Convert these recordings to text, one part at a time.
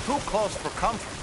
Too close for comfort.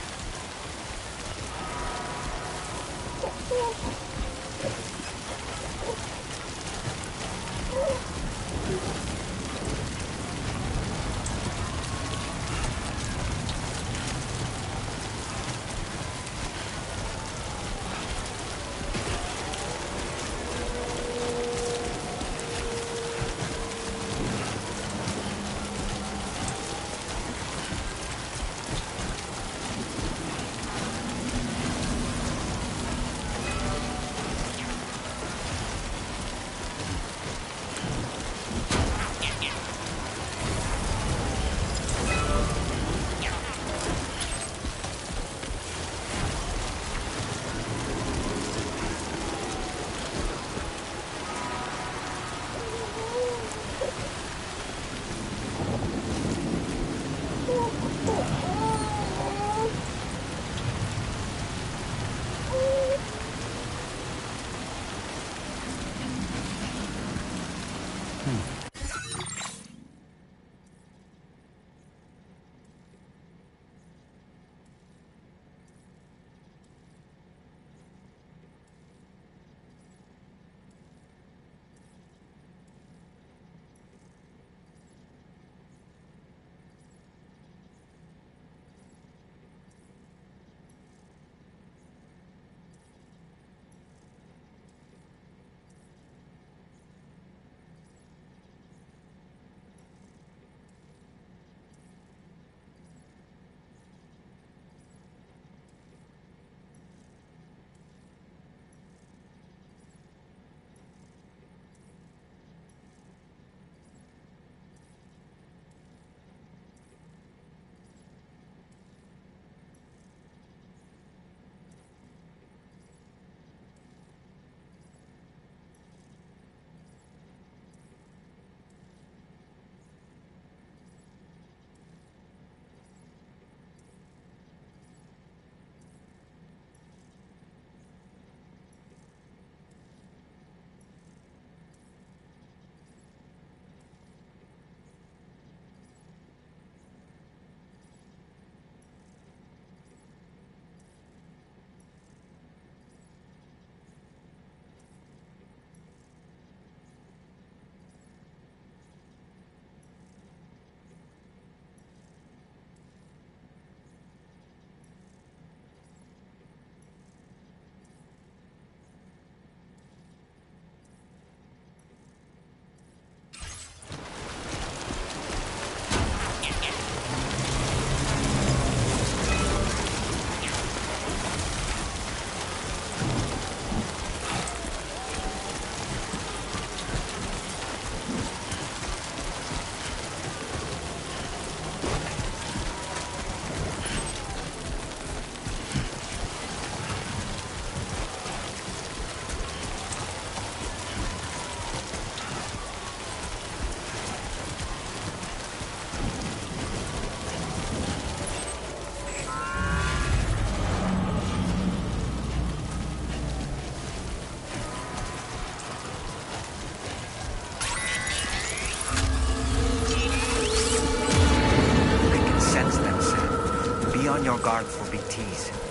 guard for BTs.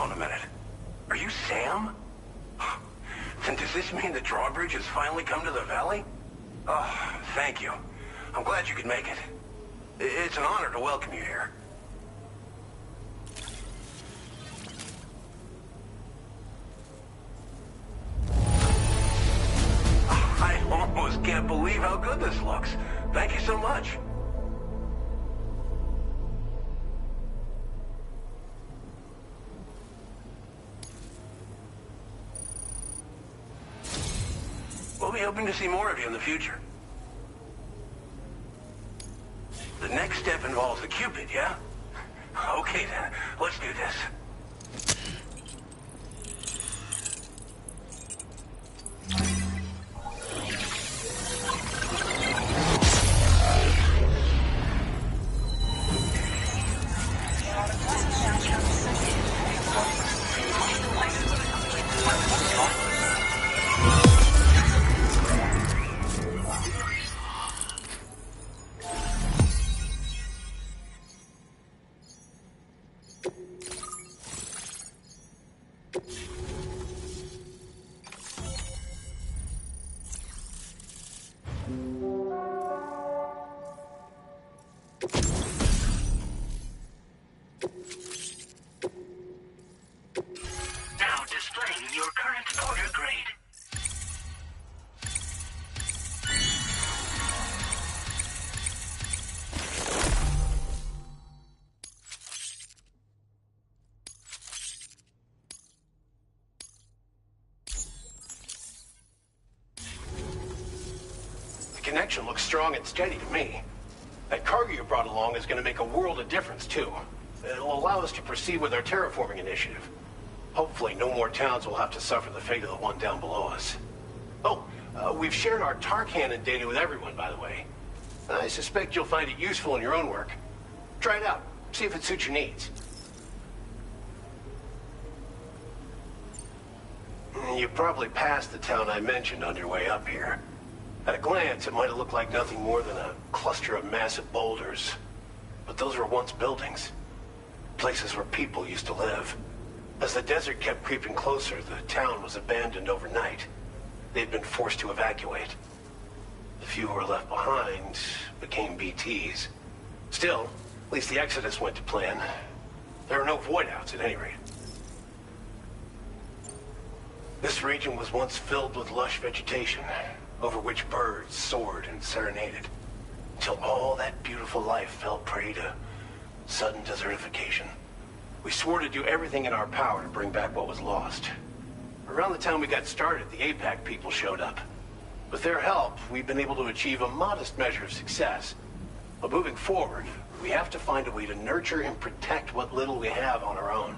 on a minute. Are you Sam? Then does this mean the Drawbridge has finally come to the valley? Oh, thank you. I'm glad you could make it. It's an honor to welcome you here. I almost can't believe how good this looks. Thank you so much. We'll be hoping to see more of you in the future. The next step involves the Cupid, yeah? Okay then, let's do this. Now displaying your current order grade. The connection looks strong and steady to me. That cargo you brought along is going to make a world of difference, too. It'll allow us to proceed with our terraforming initiative. Hopefully, no more towns will have to suffer the fate of the one down below us. Oh, we've shared our tar cannon data with everyone, by the way. I suspect you'll find it useful in your own work. Try it out. See if it suits your needs. You probably passed the town I mentioned on your way up here. At a glance, it might have looked like nothing more than a cluster of massive boulders. But those were once buildings. Places where people used to live. As the desert kept creeping closer, the town was abandoned overnight. They'd been forced to evacuate. The few who were left behind became BTs. Still, at least the exodus went to plan. There are no void-outs at any rate. This region was once filled with lush vegetation, over which birds soared and serenaded, until all that beautiful life fell prey to sudden desertification. We swore to do everything in our power to bring back what was lost. Around the time we got started, the APAC people showed up. With their help, we've been able to achieve a modest measure of success. But moving forward, we have to find a way to nurture and protect what little we have on our own.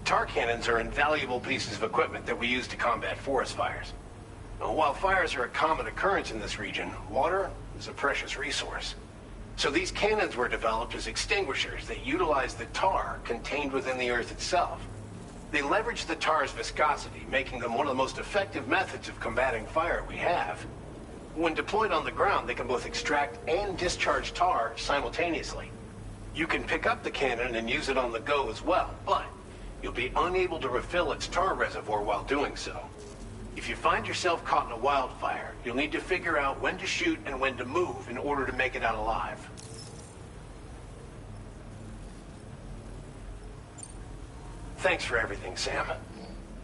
Tar cannons are invaluable pieces of equipment that we use to combat forest fires. Now, while fires are a common occurrence in this region, water is a precious resource. So these cannons were developed as extinguishers that utilize the tar contained within the earth itself. They leverage the tar's viscosity, making them one of the most effective methods of combating fire we have. When deployed on the ground, they can both extract and discharge tar simultaneously. You can pick up the cannon and use it on the go as well, but you'll be unable to refill its tar reservoir while doing so. If you find yourself caught in a wildfire, you'll need to figure out when to shoot and when to move in order to make it out alive. Thanks for everything, Sam.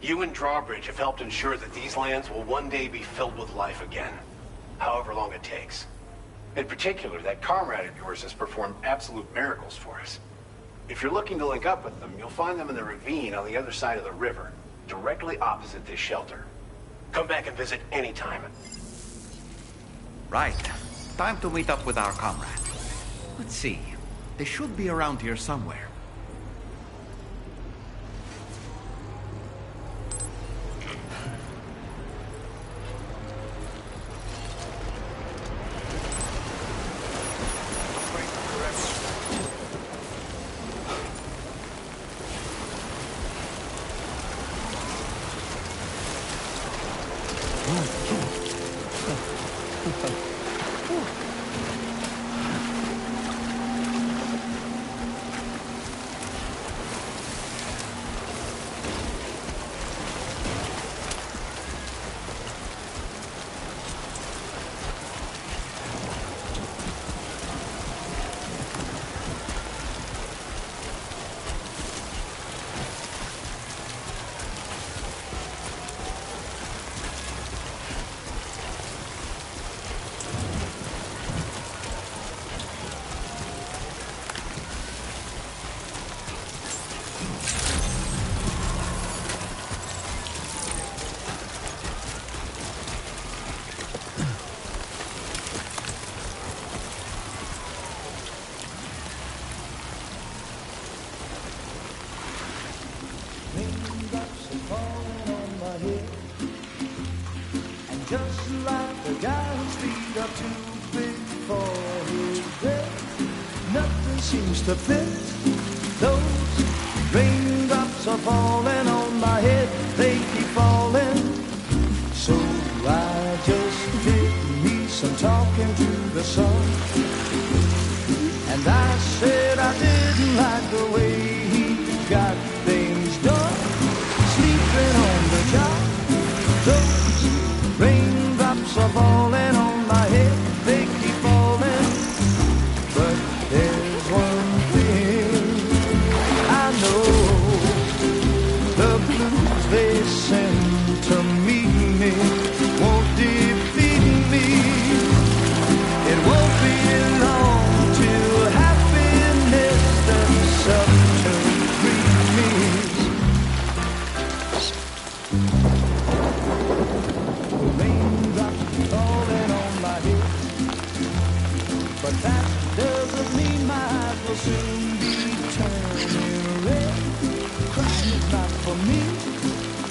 You and Drawbridge have helped ensure that these lands will one day be filled with life again, however long it takes. In particular, that comrade of yours has performed absolute miracles for us. If you're looking to link up with them, you'll find them in the ravine on the other side of the river, directly opposite this shelter. Come back and visit anytime. Right. Time to meet up with our comrade. Let's see. They should be around here somewhere. are too big for his bed. Nothing seems to fit. Those raindrops are falling on my head. They keep falling. So I just did me some talking to the sun. And I said I didn't like the way he got things done. Sleeping on the job. Those raindrops are falling on my head. They keep falling. But there's one thing I know. The blues they send to meet me won't defeat me. It won't be long till happiness steps up to greet me. The raindrops falling on my head, but that doesn't mean my eyes will soon be turning red. Crying is not for me,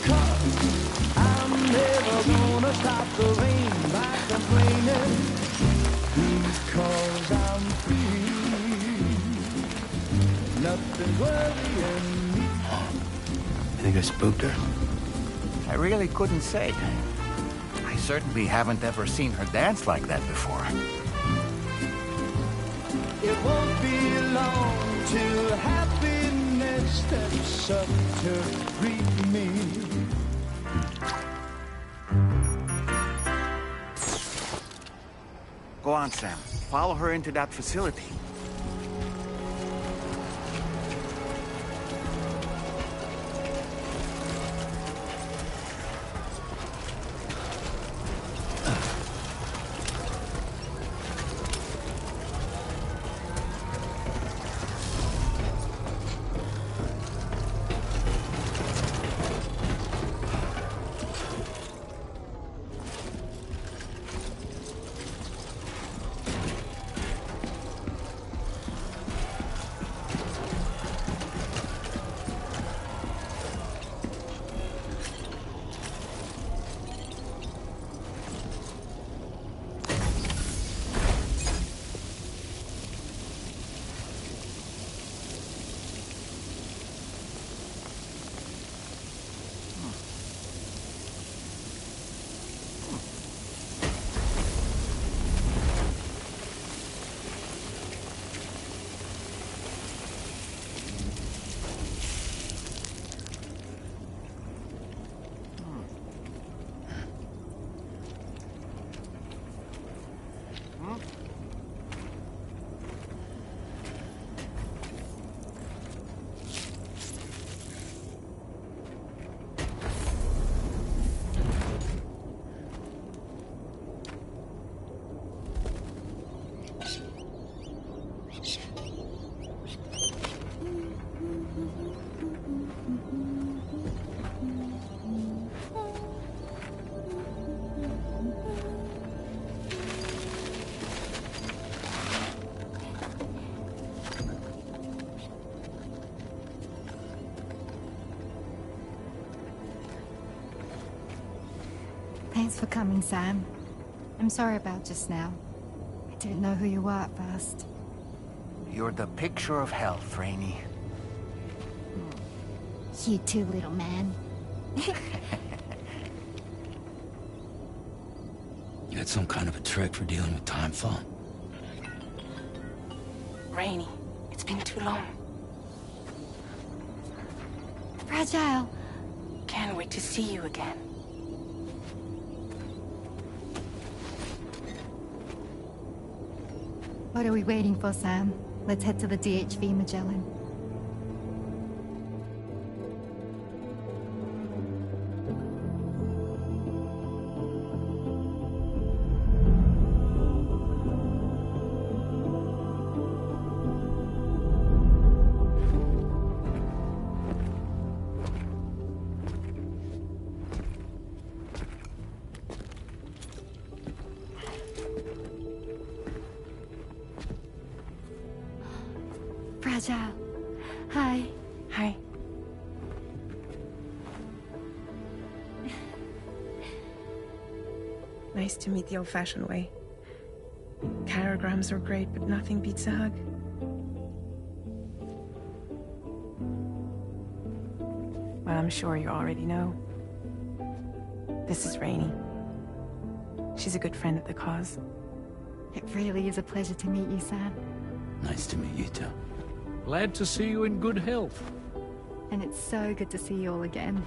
'cause I'm never gonna stop the rain by complaining, because I'm free. Nothing's worrying me. You think I spooked her? I really couldn't say. I certainly haven't ever seen her dance like that before. It won't be long till happiness steps up to greet me. Go on, Sam. Follow her into that facility. Thanks for coming, Sam. I'm sorry about just now. I didn't know who you were at first. You're the picture of health, Rainey. You too, little man. You had some kind of a trick for dealing with timefall? Rainey, it's been too long. Fragile. Can't wait to see you again. What are we waiting for, Sam? Let's head to the DHV Magellan. Fragile. Hi. Hi. Nice to meet the old-fashioned way. Carograms are great, but nothing beats a hug. Well, I'm sure you already know. This is Rainey. She's a good friend of the cause. It really is a pleasure to meet you, Sam. Nice to meet you too. Glad to see you in good health. And it's so good to see you all again.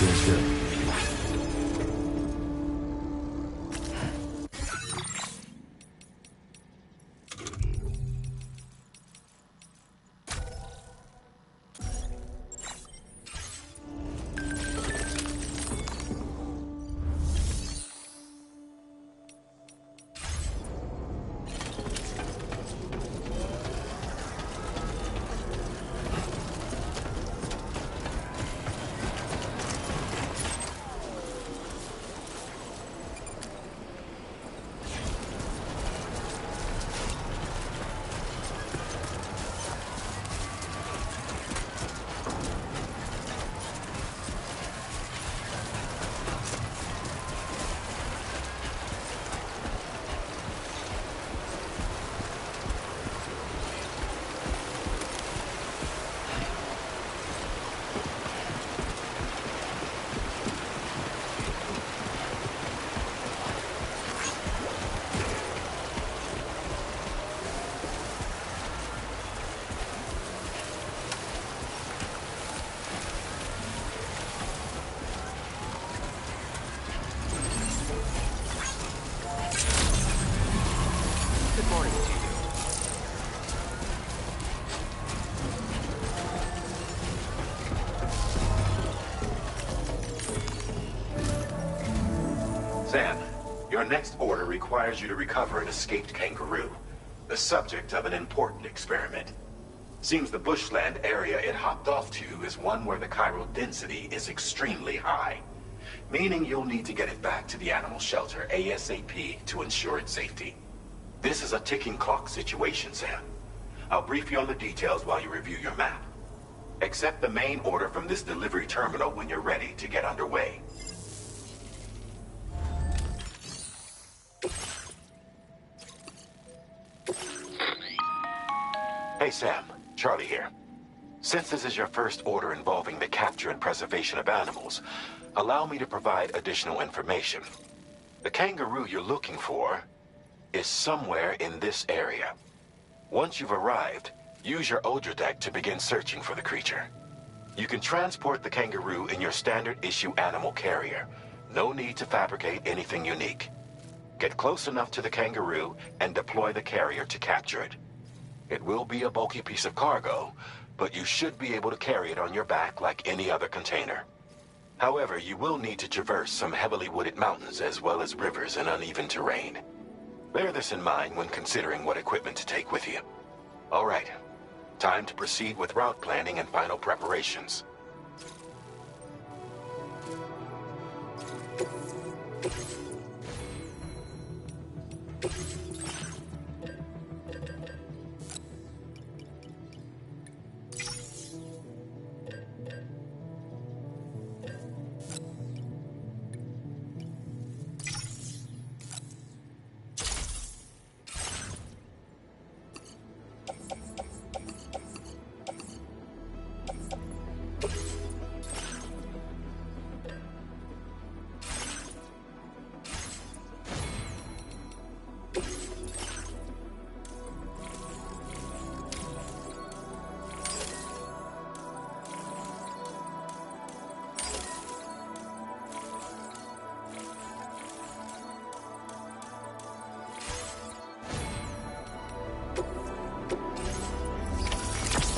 Feels good. Sam, your next order requires you to recover an escaped kangaroo, the subject of an important experiment. Seems the bushland area it hopped off to is one where the chiral density is extremely high. meaning you'll need to get it back to the animal shelter ASAP to ensure its safety. This is a ticking clock situation, Sam. I'll brief you on the details while you review your map. Accept the main order from this delivery terminal when you're ready to get underway. Hey Sam, Charlie here. Since this is your first order involving the capture and preservation of animals, allow me to provide additional information. The kangaroo you're looking for is somewhere in this area. Once you've arrived, use your Odra deck to begin searching for the creature. You can transport the kangaroo in your standard issue animal carrier. No need to fabricate anything unique. Get close enough to the kangaroo and deploy the carrier to capture it. It will be a bulky piece of cargo, but you should be able to carry it on your back like any other container. However, you will need to traverse some heavily wooded mountains as well as rivers and uneven terrain. Bear this in mind when considering what equipment to take with you. All right, time to proceed with route planning and final preparations.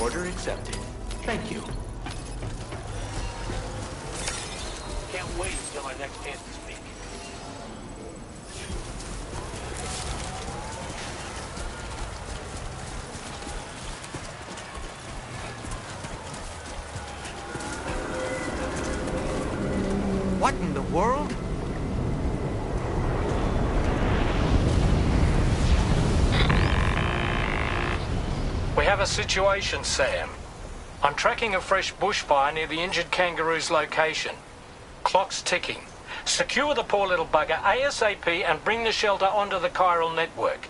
Order accepted. Thank you. Can't wait until our next chance to speak. What in the world? We have a situation, Sam. I'm tracking a fresh bushfire near the injured kangaroo's location. Clock's ticking. Secure the poor little bugger ASAP and bring the shelter onto the chiral network.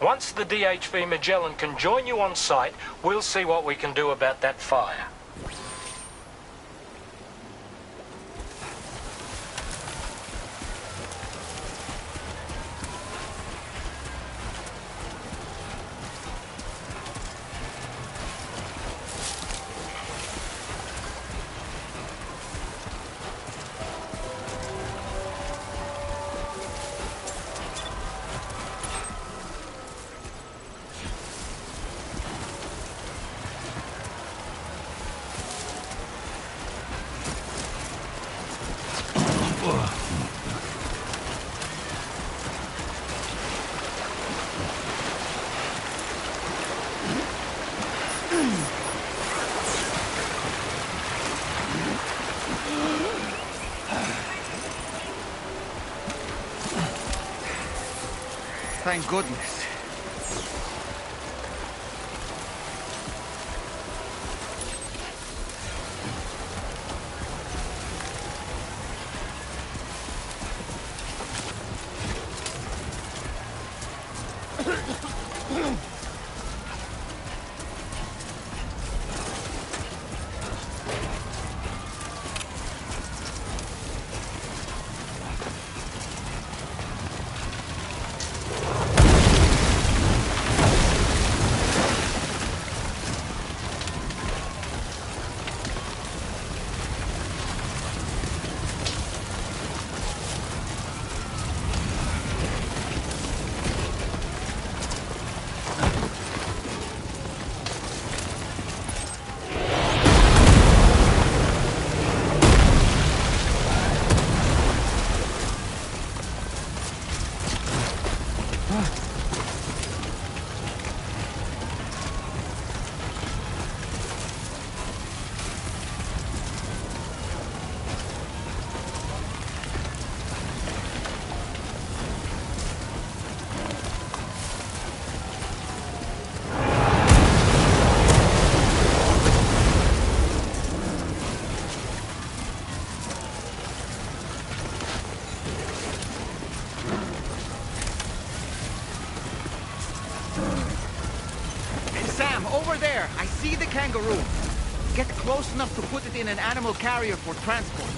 Once the DHV Magellan can join you on site, we'll see what we can do about that fire. Thank goodness. over there. I see the kangaroo. Get close enough to put it in an animal carrier for transport.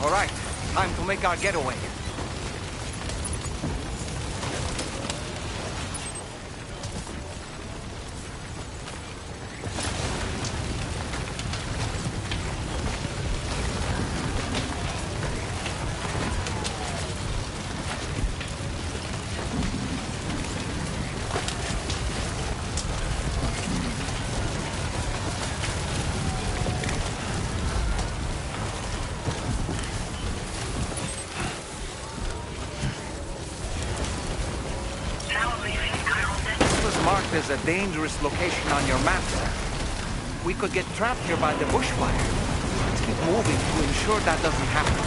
All right, time to make our getaway. There's a dangerous location on your map, sir. We could get trapped here by the bushfire. Let's keep moving to ensure that doesn't happen.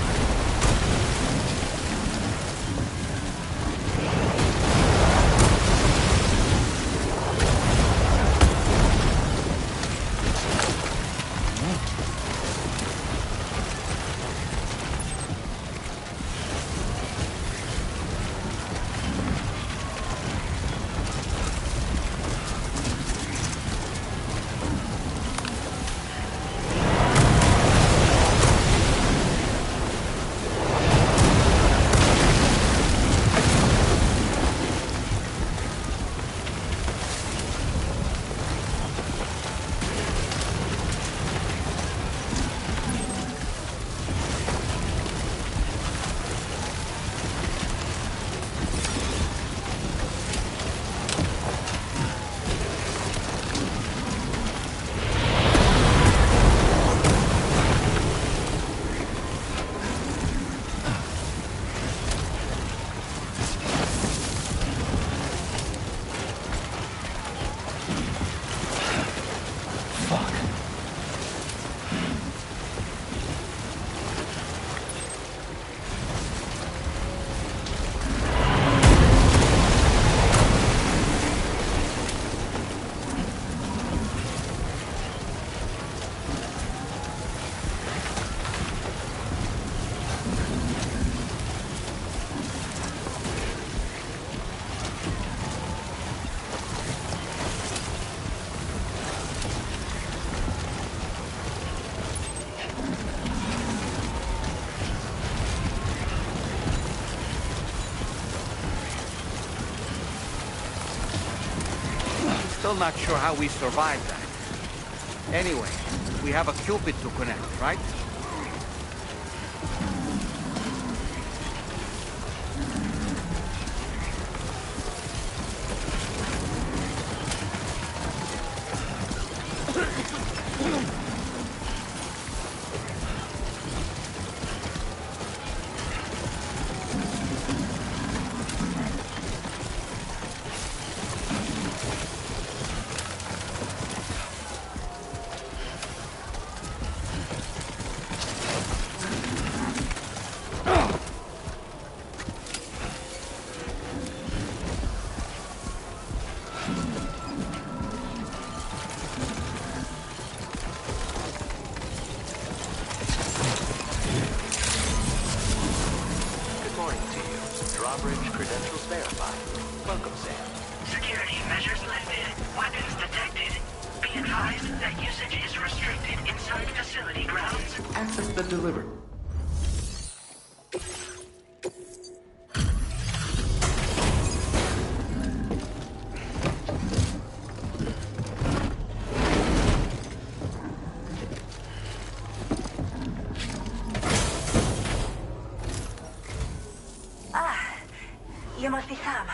Still not sure how we survived that. Anyway, we have a Cupid to connect, right? Drawbridge credentials verified. Welcome, Sam. Security measures lifted. Weapons detected. Be advised that usage is restricted inside facility grounds. Access the delivery. You must be Sam.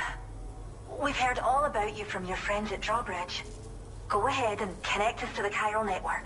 We've heard all about you from your friends at Drawbridge. Go ahead and connect us to the chiral network.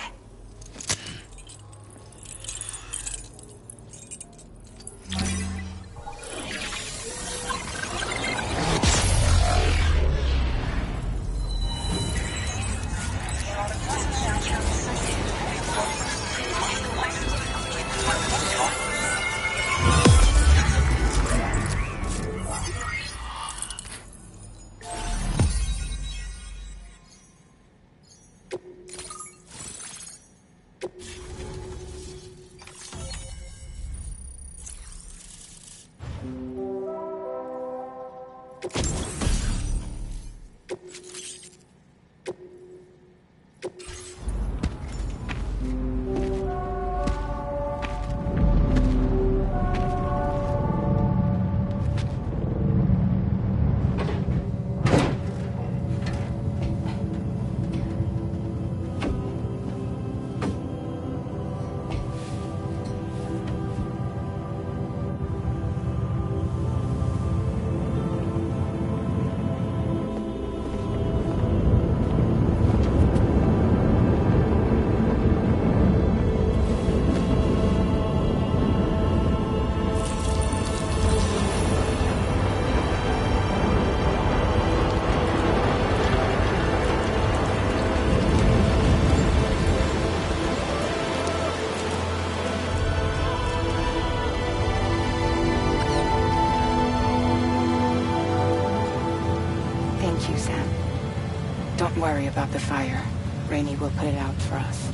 about the fire. Rainey will put it out for us.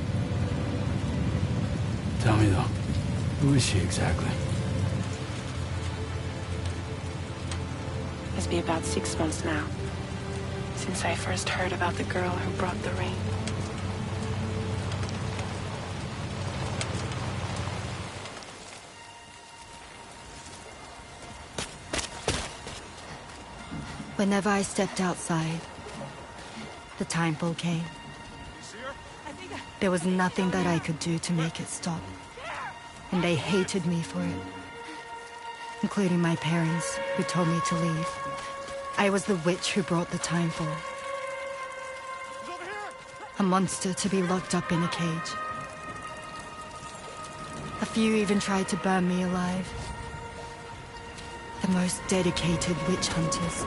Tell me though, who is she exactly? It's been about 6 months now, since I first heard about the girl who brought the rain. Whenever I stepped outside, the timefall came. There was nothing that I could do to make it stop. And they hated me for it. Including my parents, who told me to leave. I was the witch who brought the timefall. A monster to be locked up in a cage. A few even tried to burn me alive. The most dedicated witch hunters.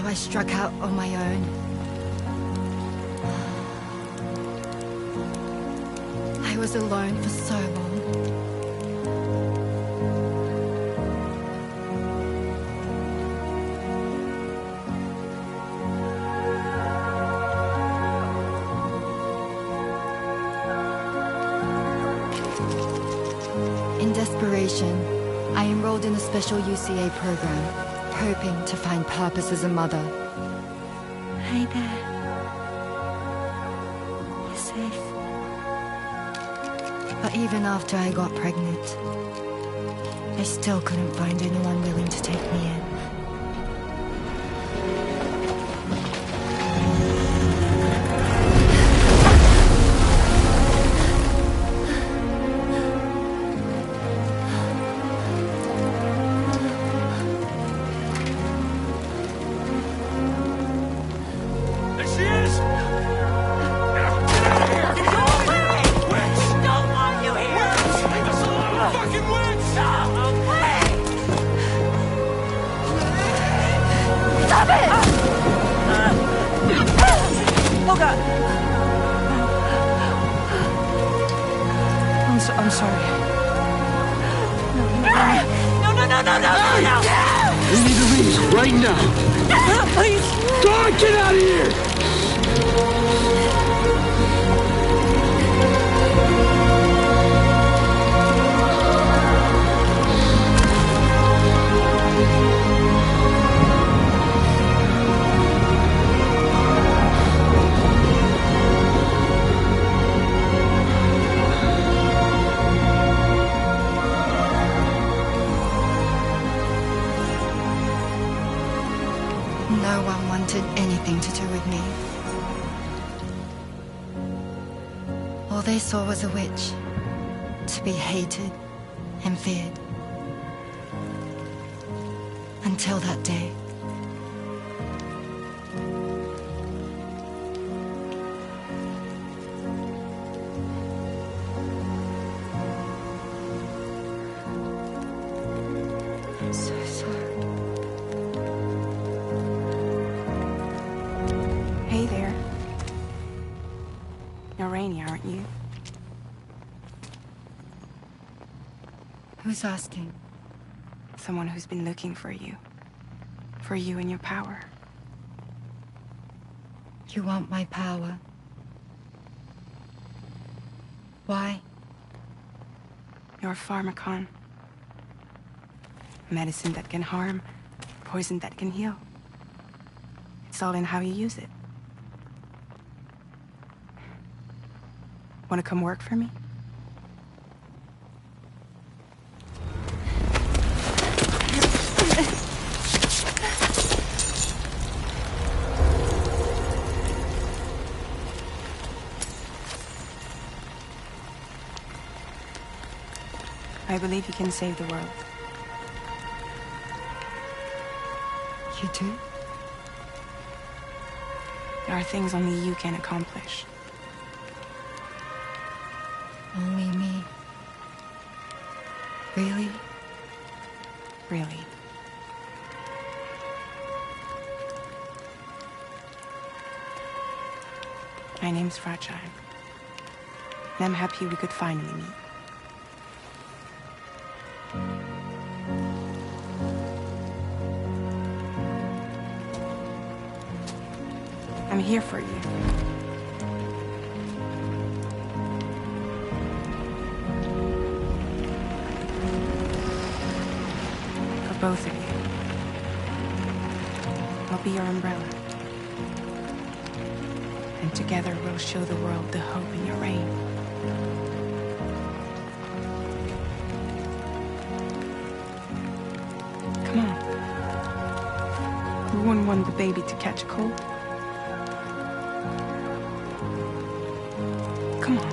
I struck out on my own. I was alone for so long. In desperation, I enrolled in a special UCA program. Hoping to find purpose as a mother. Hi there. You're safe. But even after I got pregnant, I still couldn't find anyone willing to take me in. I'm sorry. No. We need to leave right now. Please. God, get out of here! No one wanted anything to do with me. All they saw was a witch, to be hated and feared. Until that day. I'm so sorry. Hey there. You're Rainey, aren't you? Who's asking? Someone who's been looking for you. For you and your power. You want my power? Why? You're a pharmacon. Medicine that can harm, poison that can heal. It's all in how you use it. Want to come work for me? I believe you can save the world. You do? There are things only you can accomplish. Only me. Really? Really. My name's Fragile. And I'm happy we could finally meet. I'm here for you. For both of you. I'll be your umbrella. And together we'll show the world the hope in your reign. Come on. We wouldn't want the baby to catch a cold. Come on.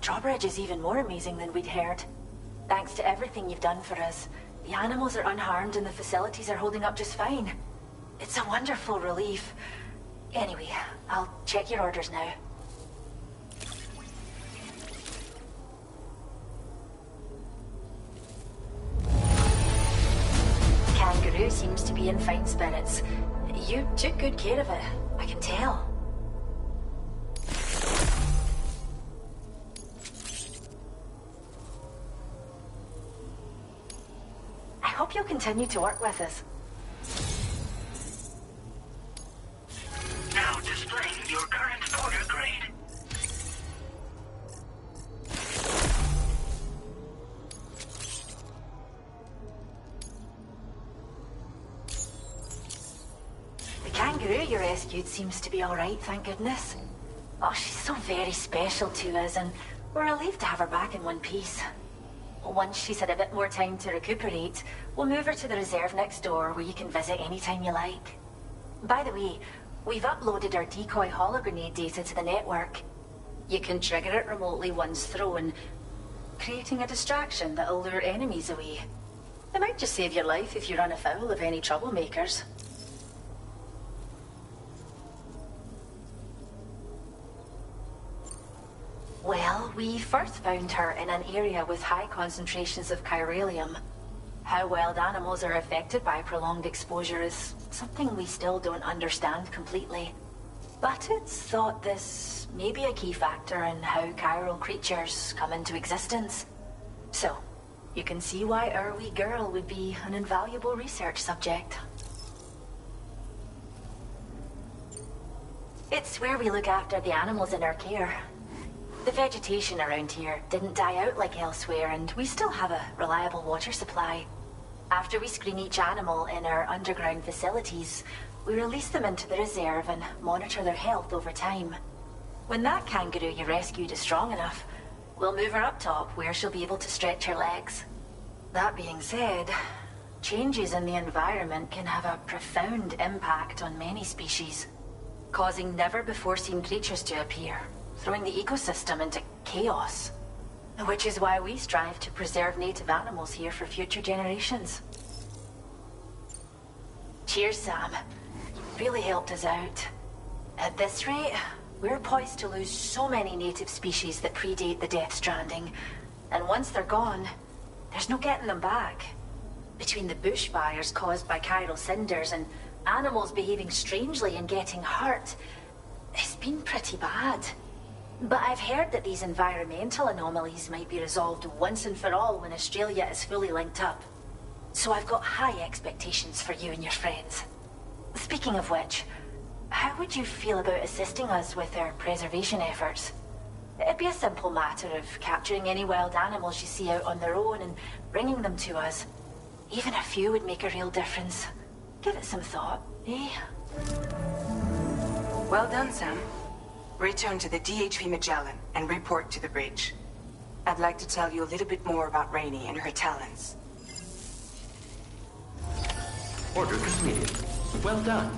Drawbridge is even more amazing than we'd heard. Thanks to everything you've done for us, the animals are unharmed and the facilities are holding up just fine. It's a wonderful relief. Anyway, I'll check your orders now. Kangaroo seems to be in fine spirits. You took good care of it, I can tell. I hope you'll continue to work with us. Now displaying your current order grade. The kangaroo you rescued seems to be alright, thank goodness. Oh, she's so very special to us, and we're relieved to have her back in one piece. Once she's had a bit more time to recuperate, we'll move her to the reserve next door where you can visit anytime you like. By the way, we've uploaded our decoy hologrenade data to the network. You can trigger it remotely once thrown, creating a distraction that'll lure enemies away. It might just save your life if you run afoul of any troublemakers. Well, we first found her in an area with high concentrations of chiralium. How wild animals are affected by prolonged exposure is something we still don't understand completely. But it's thought this may be a key factor in how chiral creatures come into existence. So, you can see why our wee girl would be an invaluable research subject. It's where we look after the animals in our care. The vegetation around here didn't die out like elsewhere, and we still have a reliable water supply. After we screen each animal in our underground facilities, we release them into the reserve and monitor their health over time. When that kangaroo you rescued is strong enough, we'll move her up top where she'll be able to stretch her legs. That being said, changes in the environment can have a profound impact on many species, causing never-before-seen creatures to appear, throwing the ecosystem into chaos. Which is why we strive to preserve native animals here for future generations. Cheers, Sam. You really helped us out. At this rate, we're poised to lose so many native species that predate the Death Stranding. And once they're gone, there's no getting them back. Between the bushfires caused by chiral cinders and animals behaving strangely and getting hurt, it's been pretty bad. But I've heard that these environmental anomalies might be resolved once and for all when Australia is fully linked up. So I've got high expectations for you and your friends. Speaking of which, how would you feel about assisting us with our preservation efforts? It'd be a simple matter of capturing any wild animals you see out on their own and bringing them to us. Even a few would make a real difference. Give it some thought, eh? Well done, Sam. Return to the DHV Magellan and report to the bridge. I'd like to tell you a little bit more about Rainey and her talents. Order completed. Well done.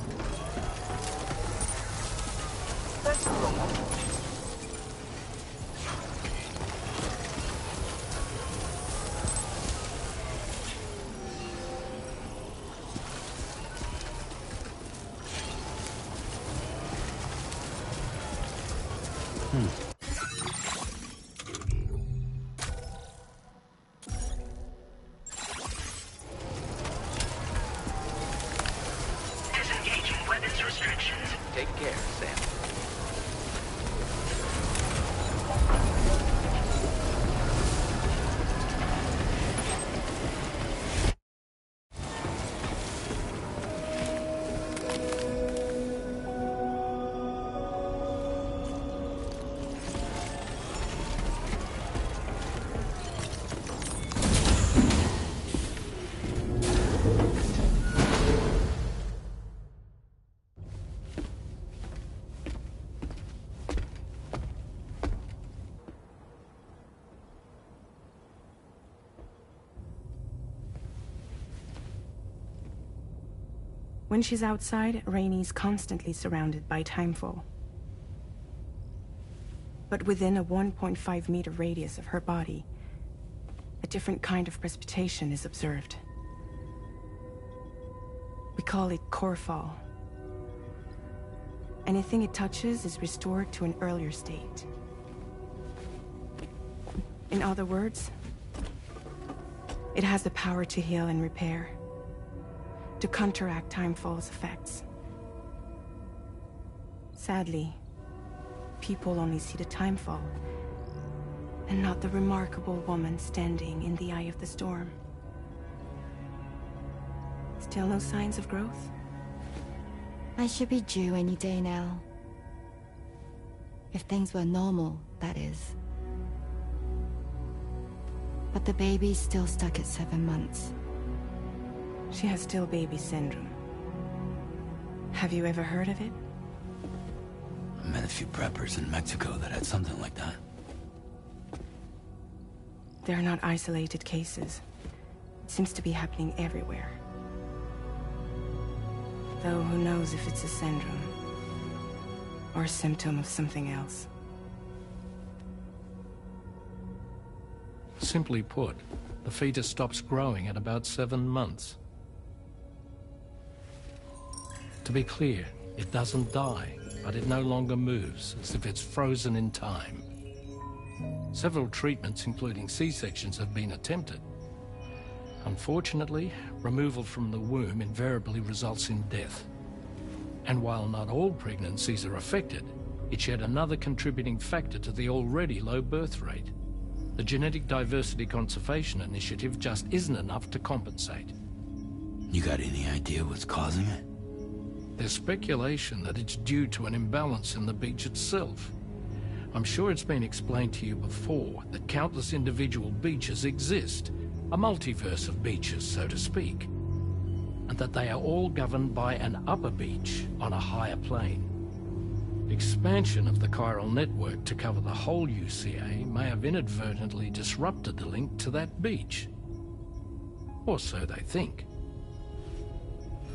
That's normal. Disengaging weapons restrictions. Take care, Sam. When she's outside, Rainey's constantly surrounded by timefall. But within a 1.5-meter radius of her body, a different kind of precipitation is observed. We call it core fall. Anything it touches is restored to an earlier state. In other words, it has the power to heal and repair, to counteract timefall's effects. Sadly, people only see the timefall, and not the remarkable woman standing in the eye of the storm. Still no signs of growth? I should be due any day now. If things were normal, that is. But the baby's still stuck at 7 months. She has still baby syndrome. Have you ever heard of it? I met a few preppers in Mexico that had something like that. They're not isolated cases. It seems to be happening everywhere. Though who knows if it's a syndrome or a symptom of something else. Simply put, the fetus stops growing at about 7 months. To be clear, it doesn't die, but it no longer moves, as if it's frozen in time. Several treatments, including C-sections, have been attempted. Unfortunately, removal from the womb invariably results in death. And while not all pregnancies are affected, it's yet another contributing factor to the already low birth rate. The Genetic Diversity Conservation Initiative just isn't enough to compensate. You got any idea what's causing it? There's speculation that it's due to an imbalance in the beach itself. I'm sure it's been explained to you before that countless individual beaches exist, a multiverse of beaches, so to speak, and that they are all governed by an upper beach on a higher plane. Expansion of the chiral network to cover the whole UCA may have inadvertently disrupted the link to that beach. Or so they think.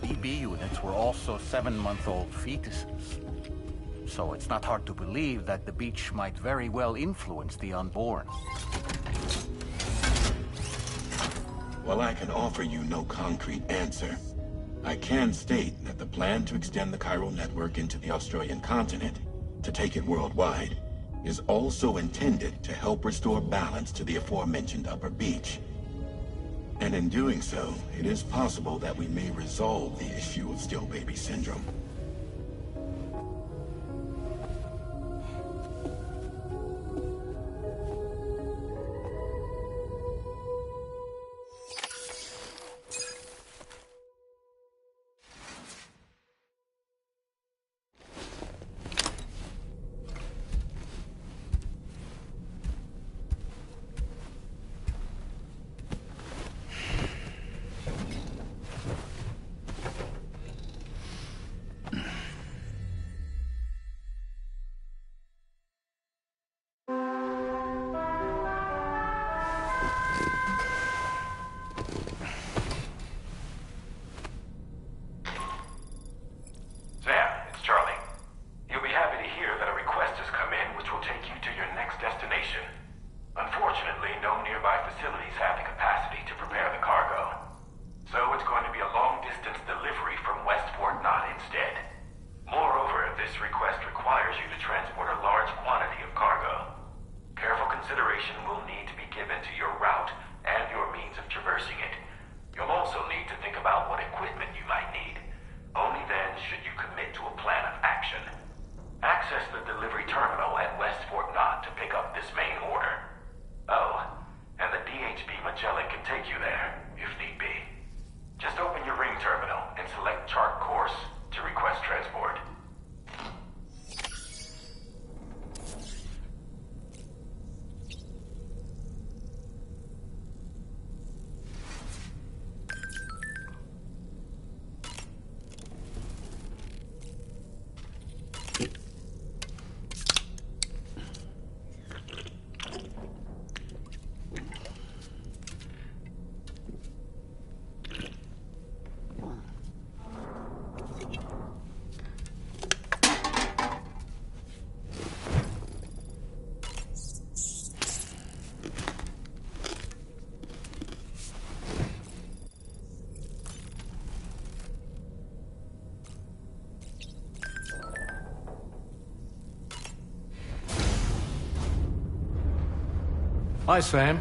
BB units were also 7-month-old fetuses. So it's not hard to believe that the beach might very well influence the unborn. While I can offer you no concrete answer, I can state that the plan to extend the chiral network into the Australian continent, to take it worldwide, is also intended to help restore balance to the aforementioned upper beach. And in doing so, it is possible that we may resolve the issue of still baby syndrome. Hi, Sam.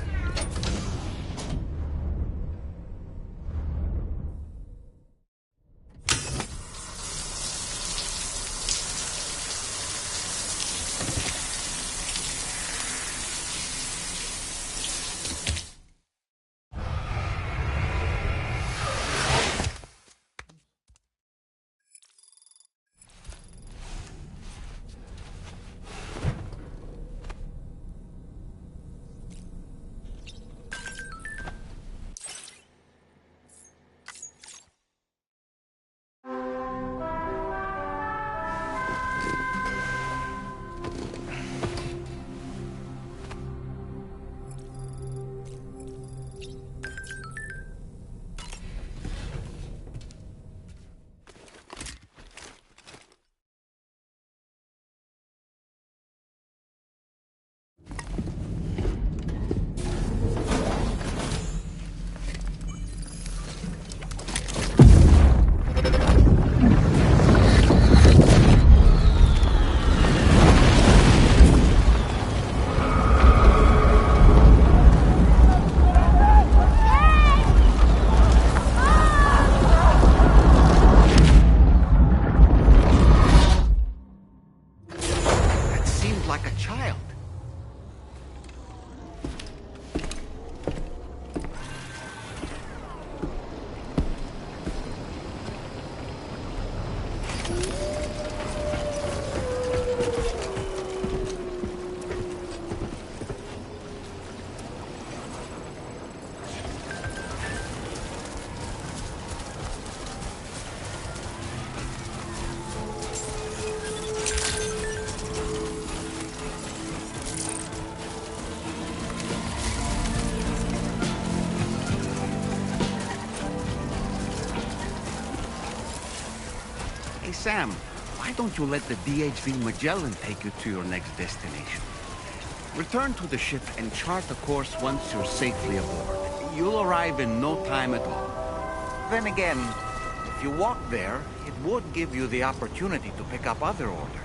Sam, why don't you let the DHV Magellan take you to your next destination? Return to the ship and chart a course once you're safely aboard. You'll arrive in no time at all. Then again, if you walk there, it would give you the opportunity to pick up other orders.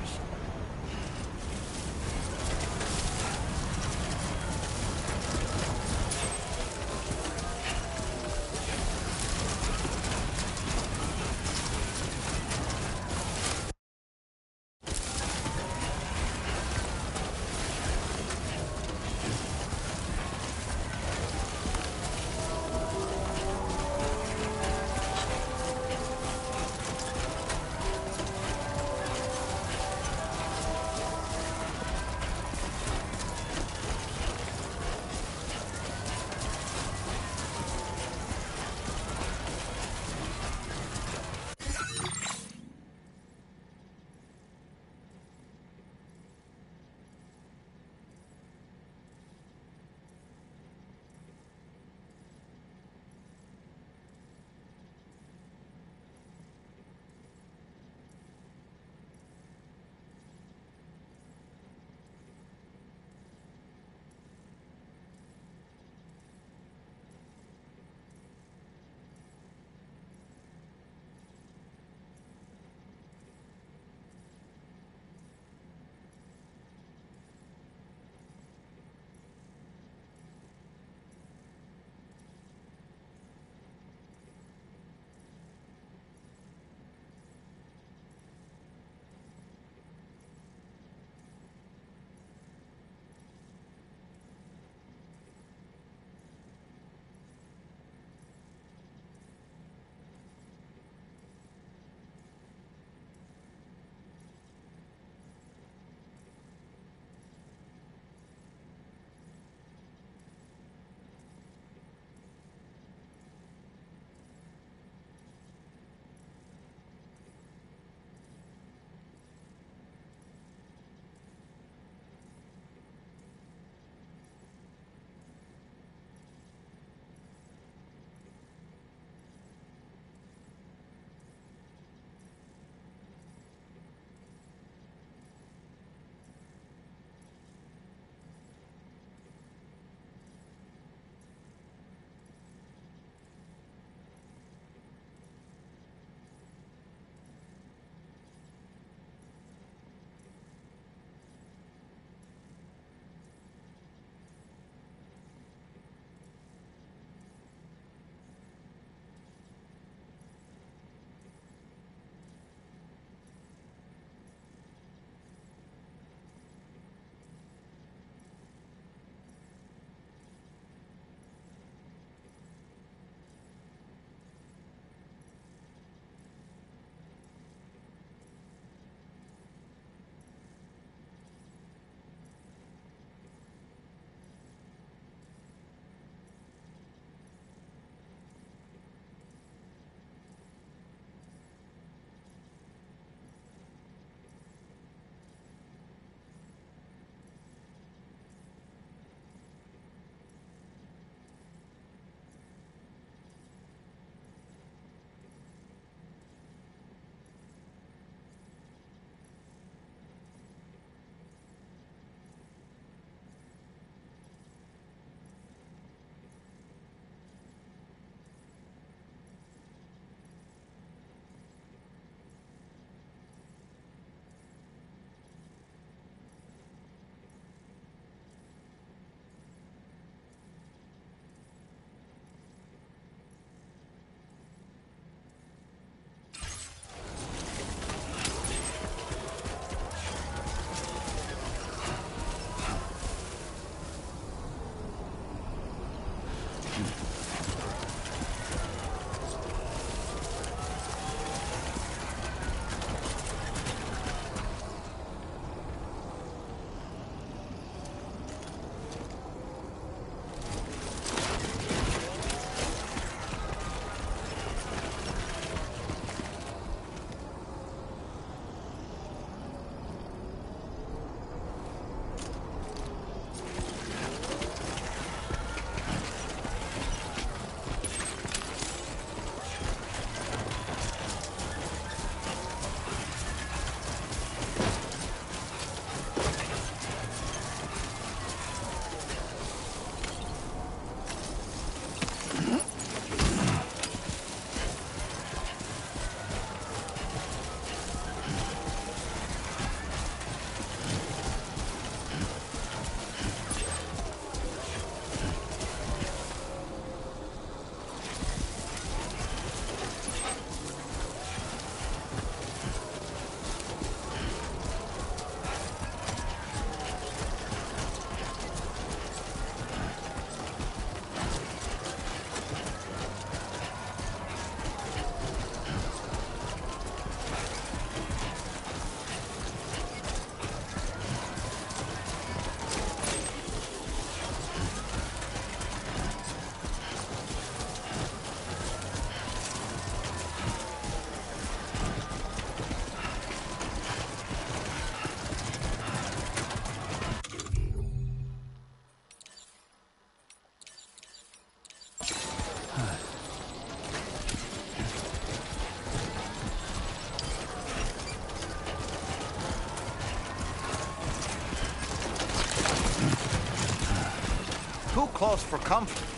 close for comfort.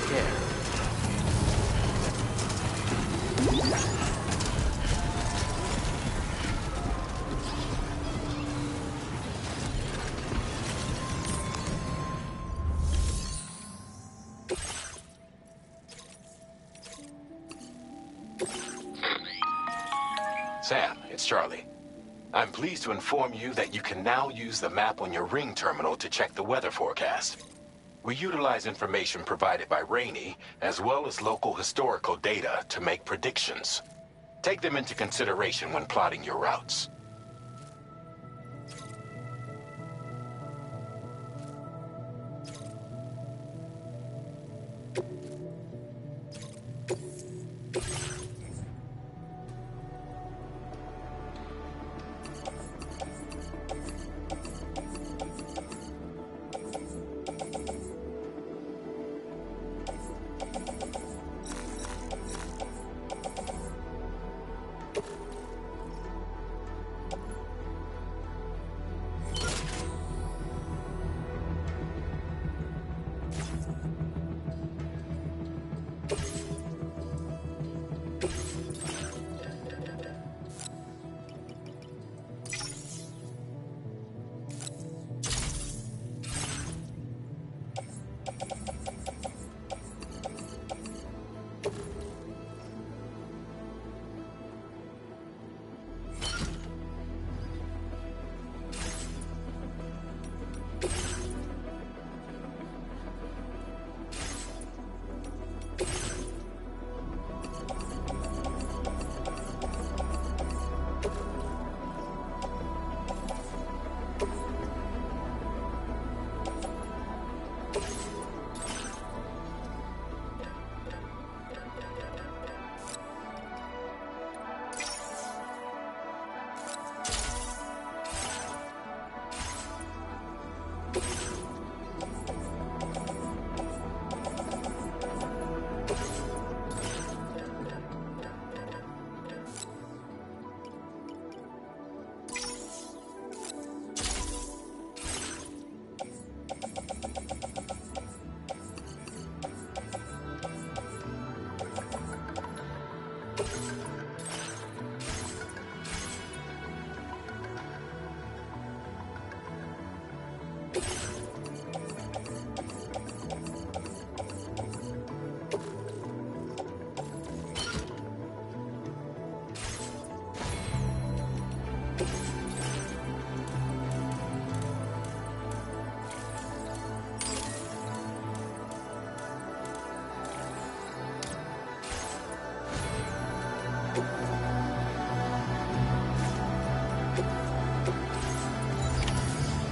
care. Sam, it's Charlie. I'm pleased to inform you that you can now use the map on your ring terminal to check the weather forecast. We utilize information provided by Rainey, as well as local historical data to make predictions. Take them into consideration when plotting your routes.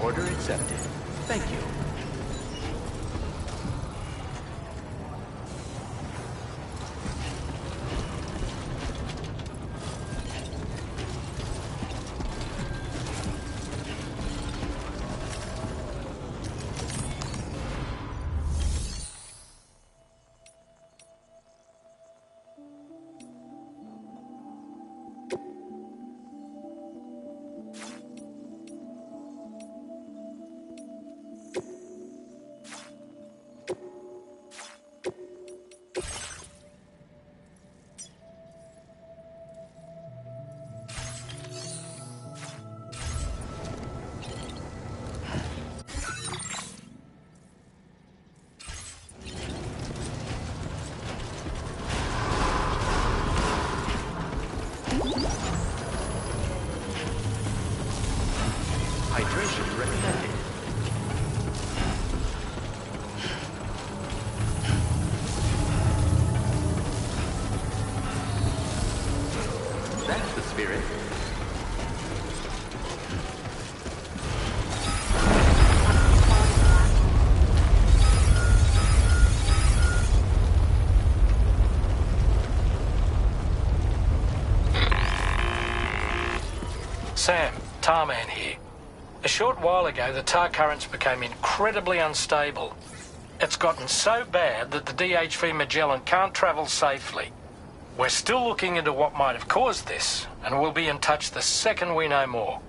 Order accepted. Thank you. Hydration recommended. That's the spirit. Sam, Tarman here. A short while ago, the tar currents became incredibly unstable. It's gotten so bad that the DHV Magellan can't travel safely. We're still looking into what might have caused this, and we'll be in touch the second we know more.